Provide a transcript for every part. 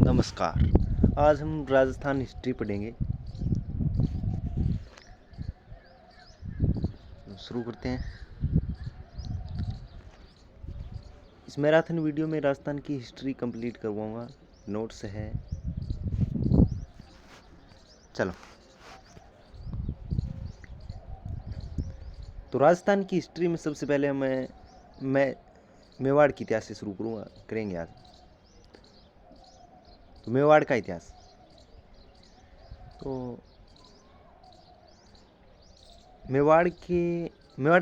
नमस्कार। आज हम राजस्थान हिस्ट्री पढ़ेंगे। शुरू करते हैं। इस मैराथन वीडियो में राजस्थान की हिस्ट्री कंप्लीट करवाऊंगा। नोट्स है। चलो, तो राजस्थान की हिस्ट्री में सबसे पहले मैं मेवाड़ के इतिहास से शुरू करेंगे आज। तो मेवाड़ का इतिहास, तो मेवाड़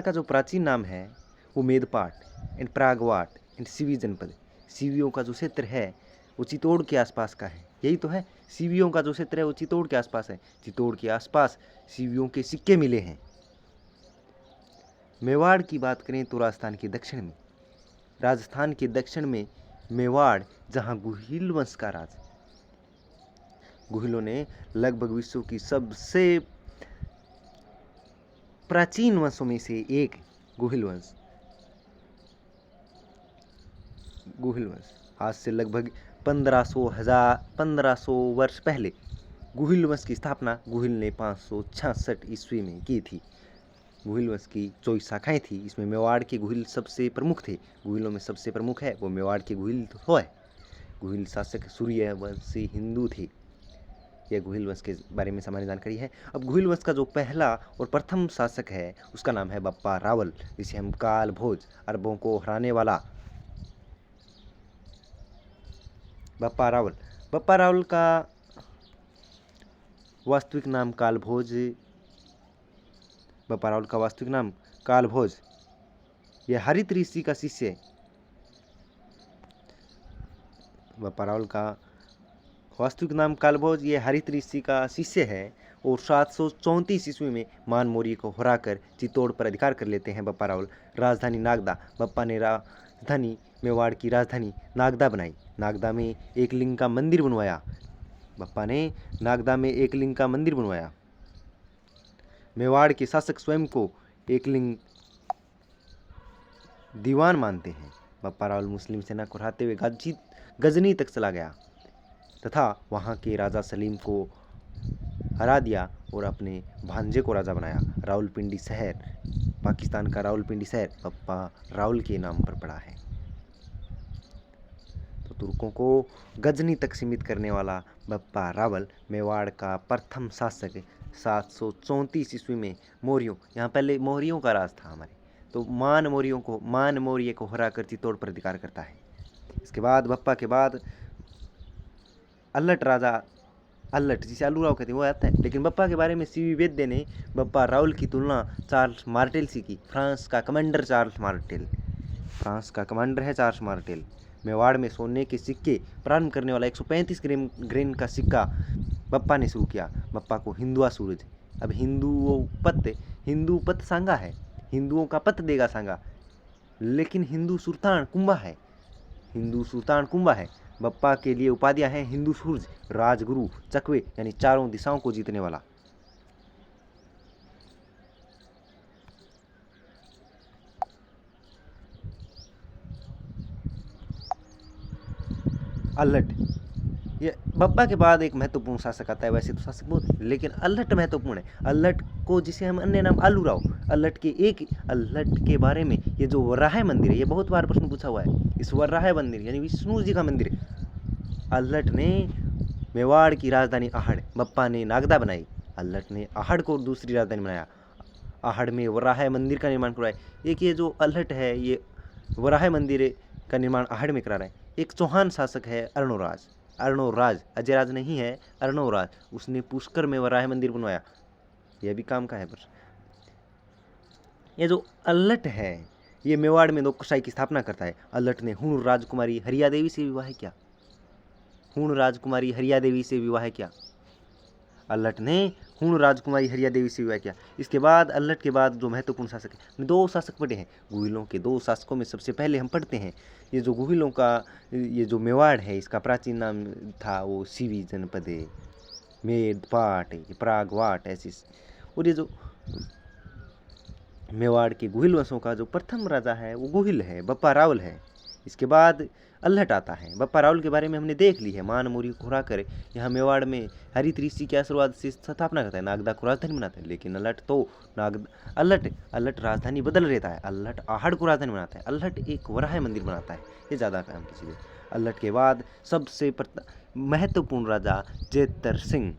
का जो प्राचीन नाम है वो Medpat and Pragvat and CV जनपद। सीवियों का जो क्षेत्र है वो चित्तौड़ के आसपास का है। यही तो है, सीवियों का जो क्षेत्र है वो चित्तौड़ के आसपास है। चित्तौड़ के आसपास सीवियों के सिक्के मिले हैं। मेवाड़ की बात करें तो राजस्थान के दक्षिण में मेवाड़, जहाँ गुहिल वंश का राज। गुहिलों ने लगभग विश्व की सबसे प्राचीन वंशों में से एक गुहिल वंश आज से लगभग 1500 वर्ष पहले गुहिल वंश की स्थापना गुहिल ने 566 ईस्वी में की थी। गुहिल वंश की 24 शाखाएं थी। इसमें मेवाड़ के गुहिल सबसे प्रमुख थे। गुहिलों में सबसे प्रमुख है वो मेवाड़ के गुहिल तो है। गुहिल शासक सूर्यवंशी हिंदू थे। यह गुहिल वंश के बारे में सामान्य जानकारी है। अब गुहिल वंश का जो पहला और प्रथम शासक है उसका नाम है बप्पा रावल, जिसे हम काल भोज, अरबों को हराने वाला बप्पा रावल का वास्तविक नाम काल भोज। यह हरित ऋषि का शिष्य है। बप्पा रावल का वास्तविक नाम कालभोज, ये हरित ऋषि का शिष्य है और 734 ईस्वी में मान मौर्य को हराकर चित्तौड़ पर अधिकार कर लेते हैं बप्पा रावल। राजधानी नागदा। बप्पा ने मेवाड़ की राजधानी नागदा बनाई। नागदा में एक लिंग का मंदिर बनवाया। मेवाड़ के शासक स्वयं को एक लिंग दीवान मानते हैं। बप्पा रावल मुस्लिम सेना को हराते हुए गजनी तक चला गया तथा वहाँ के राजा सलीम को हरा दिया और अपने भांजे को राजा बनाया। रावलपिंडी शहर, पाकिस्तान का रावलपिंडी शहर बप्पा रावल के नाम पर पड़ा है। तो तुर्कों को गजनी तक सीमित करने वाला बप्पा रावल मेवाड़ का प्रथम शासक 734 ईस्वी में मौर्यों, यहाँ पहले मौर्यों का राज था हमारे, तो मान मौर्य को हराकर चित्तौड़ पर अधिकार करता है। इसके बाद बप्पा के बाद अल्लट जिसे आलूराव कहते हैं वो आता है। लेकिन बप्पा के बारे में सीवी वैद्य ने बप्पा रावल की तुलना चार्ल्स मार्टेल से की। फ्रांस का कमांडर है चार्ल्स मार्टेल। मेवाड़ में सोने के सिक्के प्रारंभ करने वाला 135 ग्रेन का सिक्का बप्पा ने शुरू किया। बप्पा को हिंदुआ सूरज, अब हिंदू पत सांगा है, हिंदुओं का पत देगा सांगा, लेकिन हिंदू सुल्तान कुंभा है। बप्पा के लिए उपाधियां हैं हिंदू सूरज, राजगुरु, चकवे यानी चारों दिशाओं को जीतने वाला। अल्लट, ये बप्पा के बाद एक महत्वपूर्ण शासक आता है। वैसे तो शासक बहुत, लेकिन अल्लट महत्वपूर्ण है। अल्लट को जिसे हम अन्य नाम आलूराव, अल्लट के बारे में ये जो वराह मंदिर है, ये बहुत बार प्रश्न पूछा हुआ है। इस वराह मंदिर यानी विष्णु जी का मंदिर, अल्लट ने मेवाड़ की राजधानी आहड़, बप्पा ने नागदा बनाई। अल्लट ने आहड़ को दूसरी राजधानी बनाया। आहड़ में वराह मंदिर का निर्माण करवाया। एक ये जो अल्लट है ये वराह मंदिर का निर्माण आहड़ में करा रहा है। एक चौहान शासक है अर्णोराज, अजयराज नहीं है, अर्णोराज, उसने पुष्कर में वराह मंदिर बनवाया। यह भी काम का है। पर ये जो अल्लट है ये मेवाड़ में नौकरशाही की स्थापना करता है। अल्लट ने हुण राजकुमारी हरिया देवी से विवाह किया। इसके बाद अल्लट के बाद जो महत्वपूर्ण शासक है, 2 शासक पढ़े हैं। गुहिलों के 2 शासकों में सबसे पहले हम पढ़ते हैं ये जो गुहिलों का ये जो मेवाड़ है, इसका प्राचीन नाम था वो सीवी जनपद, मेदपाट, प्रागवाट ऐसी। और ये जो मेवाड़ के गुहिल वंशों का जो प्रथम राजा है वो गुहिल है, बप्पा रावल है। इसके बाद अल्हट आता है। बप्पा रावल के बारे में हमने देख ली है। मान मोरी खुराकर यहाँ मेवाड़ में हरित ऋषि की आशीर्वाद से स्थापना करता है, नागदा को राजधानी बनाता है। लेकिन अल्हट तो अल्हट राजधानी बदल रहता है। अल्हट आहड़ को राजधानी बनाता है। अल्हट एक वराह मंदिर बनाता है। ये ज़्यादा काम की चीज़ है। अल्हट के बाद सबसे महत्वपूर्ण राजा जेतर सिंह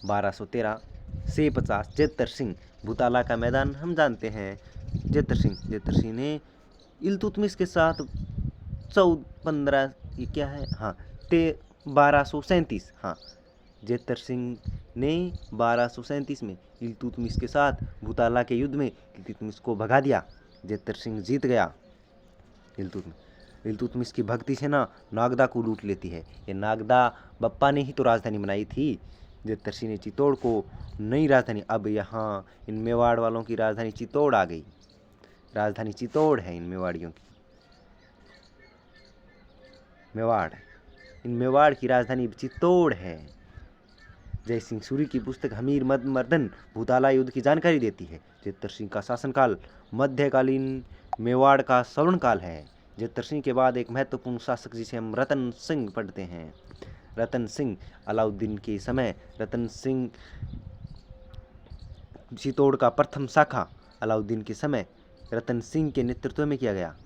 1213 से 50। जेतर सिंह भूताला का मैदान हम जानते हैं। जेतर सिंह ने इल्तुतमिश के साथ 1237 हाँ, जेतर सिंह ने 1237 में इल्तुतमिश के साथ भूताला के युद्ध में इल्तुतमिश को भगा दिया। जेतर सिंह जीत गया। इल्तुतमिश की भक्ति सेना नागदा को लूट लेती है। ये नागदा बप्पा ने ही तो राजधानी बनाई थी। जेतर सिंह ने चित्तौड़ को नई राजधानी, अब यहाँ इन मेवाड़ वालों की राजधानी चित्तौड़ आ गई। राजधानी चित्तौड़ है इन मेवाड़ियों की। इन मेवाड़ की राजधानी चित्तौड़ है। जय सिंह सूरी की पुस्तक हमीर मर्दन भूताला युद्ध की जानकारी देती है। जेतर सिंह का शासनकाल मध्यकालीन मेवाड़ का स्वर्ण काल है। जेतर सिंह के बाद एक महत्वपूर्ण शासक जिसे हम रतन सिंह पढ़ते हैं। रतन सिंह अलाउद्दीन के समय रतन सिंह चित्तौड़ का प्रथम शाखा अलाउद्दीन के समय रतन सिंह के नेतृत्व में किया गया।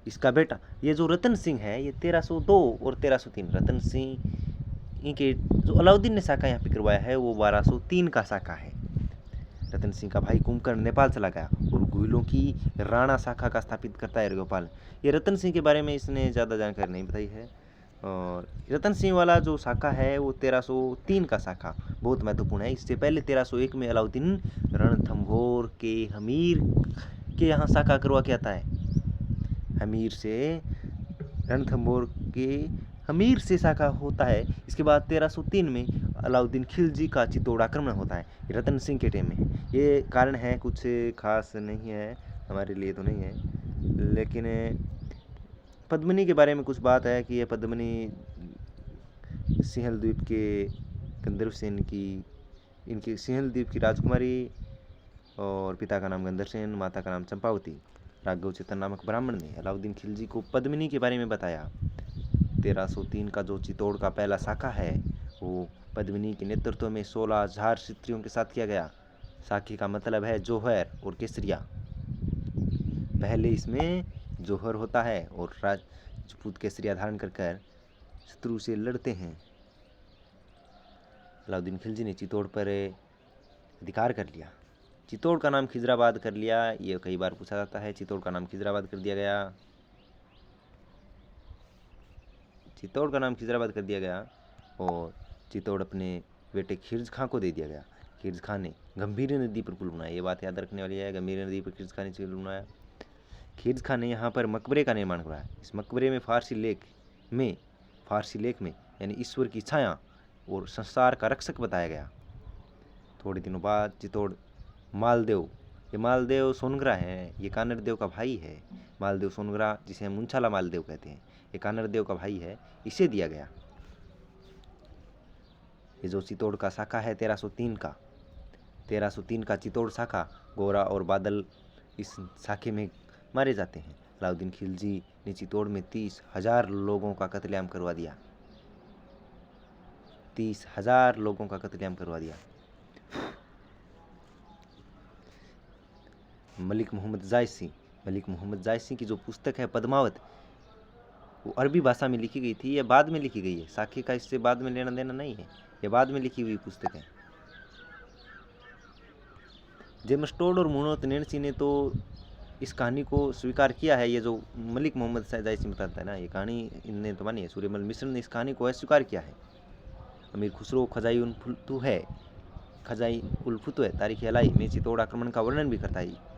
इसका बेटा ये जो रतन सिंह है ये 1302 और 1303 रतन सिंह इनके जो अलाउद्दीन ने शाखा यहाँ पे करवाया है वो 1203 का शाखा है। रतन सिंह का भाई कुंभकर्ण नेपाल चला गया और गुइलों की राणा शाखा का स्थापित करता है गोपाल। ये रतन सिंह के बारे में इसने ज़्यादा जानकारी नहीं बताई है। और रतन सिंह वाला जो शाखा है वो 1303 का शाखा बहुत महत्वपूर्ण है। इससे पहले 1301 में अलाउद्दीन रणथंभौर के हमीर के यहाँ शाखा करवा के आता है। हमीर से रणथंभौर के हमीर से शाखा होता है। इसके बाद 1303 में अलाउद्दीन खिलजी का चित्तौड़ आक्रमण होता है। रतन सिंह के टाइम में ये कारण है, कुछ खास नहीं है हमारे लिए तो नहीं है। लेकिन पद्मिनी के बारे में कुछ बात है कि ये पद्मिनी सिंहल द्वीप के गंधर्व सेन की इनकी सिंहल द्वीप की राजकुमारी और पिता का नाम गंधर्व सेन, माता का नाम चंपावती। राघव चेतन नामक ब्राह्मण ने अलाउद्दीन खिलजी को पद्मिनी के बारे में बताया। 1303 का जो चित्तौड़ का पहला शाखा है वो पद्मिनी के नेतृत्व में 16,000 क्षत्रियों के साथ किया गया। शाखी का मतलब है जौहर और केसरिया। पहले इसमें जौहर होता है और राजपूत केसरिया धारण कर शत्रु से लड़ते हैं। अलाउद्दीन खिलजी ने चित्तौड़ पर अधिकार कर लिया। चित्तौड़ का नाम खिजराबाद कर लिया। ये कई बार पूछा जाता है। चित्तौड़ का नाम खिजराबाद कर दिया गया। चित्तौड़ का नाम खिजराबाद कर दिया गया और चित्तौड़ अपने बेटे खिर्ज खां को दे दिया गया। खिर्ज खां ने गंभीर नदी पर पुल बनाया। ये बात याद रखने वाली है। गंभीर नदी पर खिर्ज खां ने पुल बनाया। खिर्ज खां ने यहाँ पर मकबरे का निर्माण करवाया। इस मकबरे में फारसी लेख में यानी ईश्वर की छाया और संसार का रक्षक बताया गया। थोड़े दिनों बाद चित्तौड़ ये मालदेव सोनग्रा है। ये कानर देव का भाई है। मालदेव सोनग्रा जिसे हम मुंछाला मालदेव कहते हैं, ये कानर देव का भाई है, इसे दिया गया। ये जो चित्तौड़ का शाखा है 1303 का चित्तौड़ शाखा, गोरा और बादल इस शाखे में मारे जाते हैं। अलाउद्दीन खिलजी ने चित्तौड़ में 30,000 लोगों का कत्लेआम करवा दिया। 30,000 लोगों का कत्लेआम करवा दिया। मलिक मोहम्मद जायसी की जो पुस्तक है पद्मावत, वो अरबी भाषा में लिखी गई थी। ये बाद में लिखी गई है। शाखी का इससे बाद में लेना देना नहीं है। ये बाद में लिखी हुई पुस्तक है। जेम्स टोड और मुनोत नैन्सी ने तो इस कहानी को स्वीकार किया है। ये जो मलिक मोहम्मद जायसी बताता है ना, ये कहानी इनने तो मानी है। सूर्यमल मिश्र ने इस कहानी को अस्वीकार किया है। अमीर खुसरो खजाई उल फुतुह तारीख अलाई में चित्तौड़ आक्रमण का वर्णन भी करता है।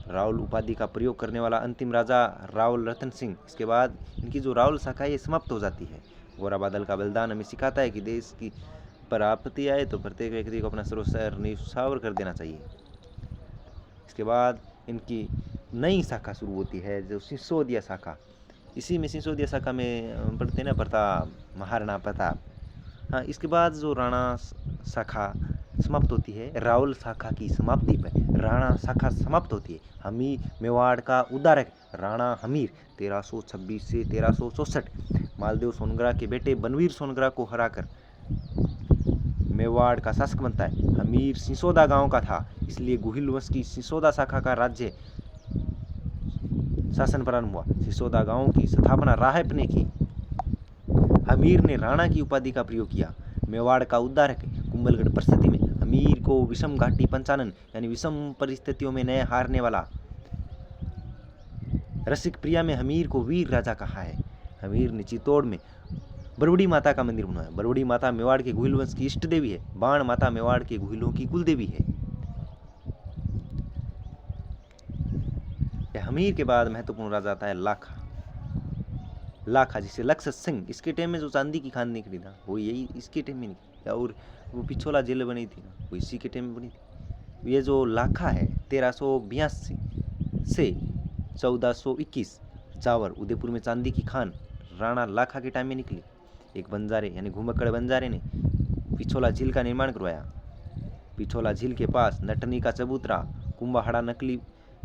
रावल उपाधि का प्रयोग करने वाला अंतिम राजा रावल रतन सिंह। इसके बाद इनकी जो रावल शाखा है ये समाप्त हो जाती है। गोरा बादल का बलिदान हमें सिखाता है कि देश की पर आपत्ति आए तो प्रत्येक व्यक्ति को अपना सर्वस्व न्यौछावर कर देना चाहिए। इसके बाद इनकी नई शाखा शुरू होती है जो सिसोदिया शाखा। इसी में सिसोदिया शाखा में पढ़ते हैं ना प्रताप, महाराणा प्रताप। हाँ, इसके बाद जो राणा शाखा समाप्त होती है रावल शाखा की समाप्ति पर राणा शाखा समाप्त होती है। हमीर मेवाड़ का उद्धारक राणा हमीर 1326 से 1364 मालदेव सोनग्रा के बेटे बनवीर सोनग्रा को हराकर मेवाड़ का शासक बनता है। हमीर सिसोदा गांव का था, इसलिए गुहिल वंश की सिसोदा शाखा का राज्य शासन प्रारंभ हुआ। सिसोदा गांव की स्थापना राहप ने की। हमीर ने राणा की उपाधि का प्रयोग किया। मेवाड़ का उद्धारक कुंभलगढ़ परिस्थिति में हमीर को विषम घाटी पंचानन यानी विषम परिस्थितियों में नए हारने वाला। रसिक प्रिया में हमीर को वीर राजा कहा है। हमीर ने चित्तौड़ में बरवड़ी माता का मंदिर बनवाया। बरवड़ी माता मेवाड़ के गुहिल वंश की इष्ट देवी है। बाण माता मेवाड़ के गुहिलों की कुल देवी है। हमीर के बाद महत्वपूर्ण राजा आता है लाखा। लाखा जिसे लक्ष्य सिंह, इसके टाइम में जो चांदी की खान निकली ना वो यही इसके टाइम में निकली, और वो पिछोला जेल बनी थी ना वो इसी के टाइम में बनी थी। ये जो लाखा है 1382 से 1421 चावर उदयपुर में चांदी की खान राणा लाखा के टाइम में निकली। एक बंजारे यानी घुमक्कड़ बंजारे ने पिछोला झील का निर्माण करवाया। पिछोला झील के पास नटनी का चबूतरा, कुंभाहाड़ा नकली,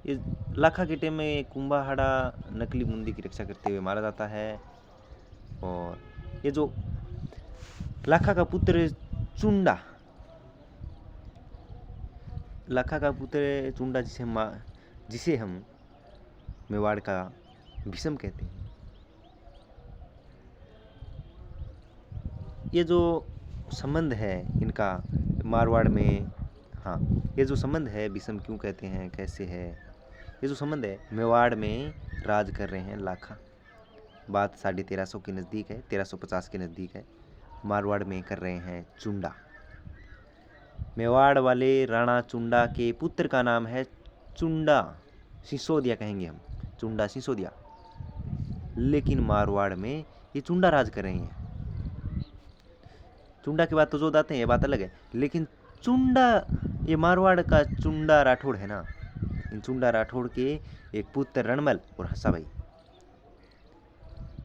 ये लाखा के टाइम में कुंभाहाड़ा नकली मुंदी की रक्षा करते हुए मारा जाता है। और ये जो लाखा का पुत्र चुंडा, लाखा का पुत्र चुंडा जिसे हम मेवाड़ का भीष्म कहते हैं। ये जो संबंध है इनका मारवाड़ में, हाँ ये जो संबंध है भीष्म क्यों कहते हैं, कैसे है, ये जो संबंध है मेवाड़ में राज कर रहे हैं लाखा, बात 1350 के नज़दीक है, 1350 के नज़दीक है। मारवाड़ में कर रहे हैं चुंडा। मेवाड़ वाले राणा चुंडा के पुत्र का नाम है चुंडा सिसोदिया, कहेंगे हम चुंडा सिसोदिया। लेकिन मारवाड़ में ये चुंडा राज कर रहे हैं। चुंडा के बाद तो जो आते हैं ये बात अलग है, लेकिन चुंडा ये मारवाड़ का चुंडा राठौड़ है ना, इन चुंडा राठौड़ के एक पुत्र रणमल और हंसाबाई।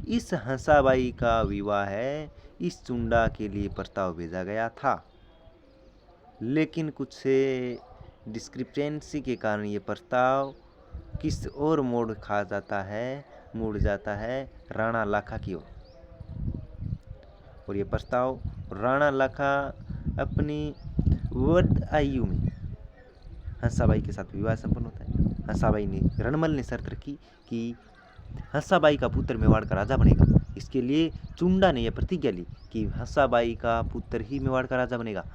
इस हंसाबाई का विवाह है इस चुंडा के लिए प्रस्ताव भेजा गया था, लेकिन कुछ से डिस्क्रिपेंसी के कारण ये प्रस्ताव किस और मुड़ जाता है राणा लाखा की ओर। और ये प्रस्ताव राणा लाखा अपनी वृद्ध आयु में हंसाबाई के साथ विवाह संपन्न होता है। हंसाबाई ने रणमल ने शर्त रखी कि हंसाबाई का पुत्र मेवाड़ का राजा बनेगा। इसके लिए चुंडा ने यह प्रतिज्ञा ली कि हंसाबाई का पुत्र ही मेवाड़ का राजा बनेगा।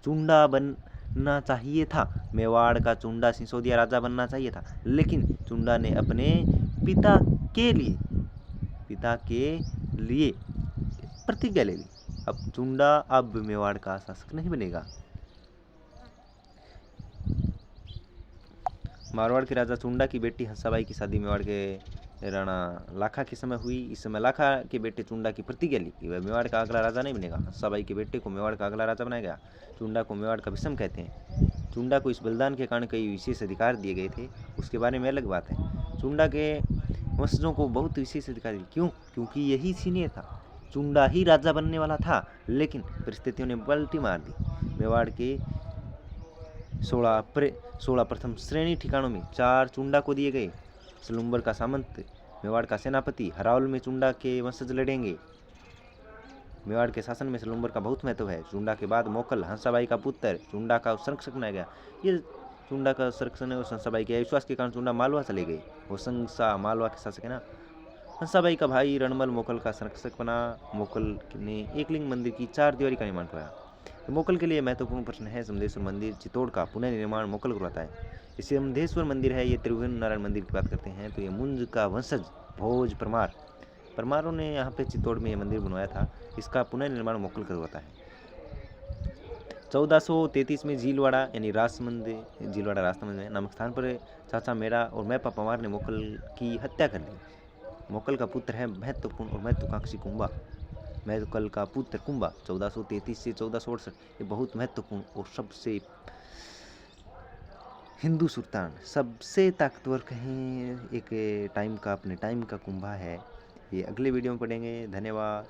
चुंडा बनना चाहिए था, मेवाड़ का चुंडा सिसोदिया राजा बनना चाहिए था, लेकिन चुंडा ने अपने पिता के लिए प्रतिज्ञा ले ली। अब चुंडा अब मेवाड़ का शासक नहीं बनेगा। मारवाड़ के राजा चुंडा की बेटी हंसाबाई की शादी मेवाड़ के राणा लाखा के समय हुई। इस समय लाखा के बेटे चुंडा की प्रतिज्ञा ली कि वह मेवाड़ का अगला राजा नहीं बनेगा। हंसाबाई के बेटे को मेवाड़ का अगला राजा बनाया गया। चुंडा को मेवाड़ का भीष्म कहते हैं। चुंडा को इस बलिदान के कारण कई विशेष अधिकार दिए गए थे, उसके बारे में अलग बात है। चुंडा के वंशजों को बहुत विशेष अधिकार दिए, क्योंकि यही सीनियर था। चुंडा ही राजा बनने वाला था, लेकिन परिस्थितियों ने पलटी मार दी। मेवाड़ के 16 प्रथम श्रेणी ठिकानों में 4 चुंडा को दिए गए। सलुम्बर का सामंत मेवाड़ का सेनापति, हरावल में चुंडा के वंशज लड़ेंगे। मेवाड़ के शासन में सलुम्बर का बहुत महत्व है। चुंडा के बाद मोकल हंसाबाई का पुत्र चुंडा का संरक्षक बनाया गया। ये चुंडा का संरक्षण और हंसाबाई के विश्वास के कारण चुंडा मालवा चले गए। होशंगा मालवा के शासक है ना। हंसाबाई का भाई रणमल मोकल का संरक्षक बना। मोकल ने एकलिंग मंदिर की 4 दीवारी का निर्माण करवाया। तो मोकल के लिए महत्वपूर्ण प्रश्न है समदेश्वर मंदिर। चित्तौड़ का पुनर्निर्माण मोकल करवाता है। इसे समदेश्वर मंदिर है, ये त्रिभुवन नारायण मंदिर की बात करते हैं तो ये मुंज का वंशज भोज परमारों ने यहाँ पे चित्तौड़ में ये मंदिर बनवाया था। इसका पुनर्निर्माण मोकल करवाता है। 1433 में झीलवाड़ा यानी झीलवाड़ा राजसमंद में नामक स्थान पर चाचा मेरा और मैपा पवार ने मोकल की हत्या कर दी। मोकल का पुत्र है महत्वपूर्ण और महत्वाकांक्षी कुंभा। मोकल का पुत्र कुंभा 1433 से 1468, ये बहुत महत्वपूर्ण और सबसे हिंदू सुल्तान, सबसे ताकतवर कहें एक टाइम का, अपने टाइम का कुंभा है। ये अगले वीडियो में पढ़ेंगे। धन्यवाद।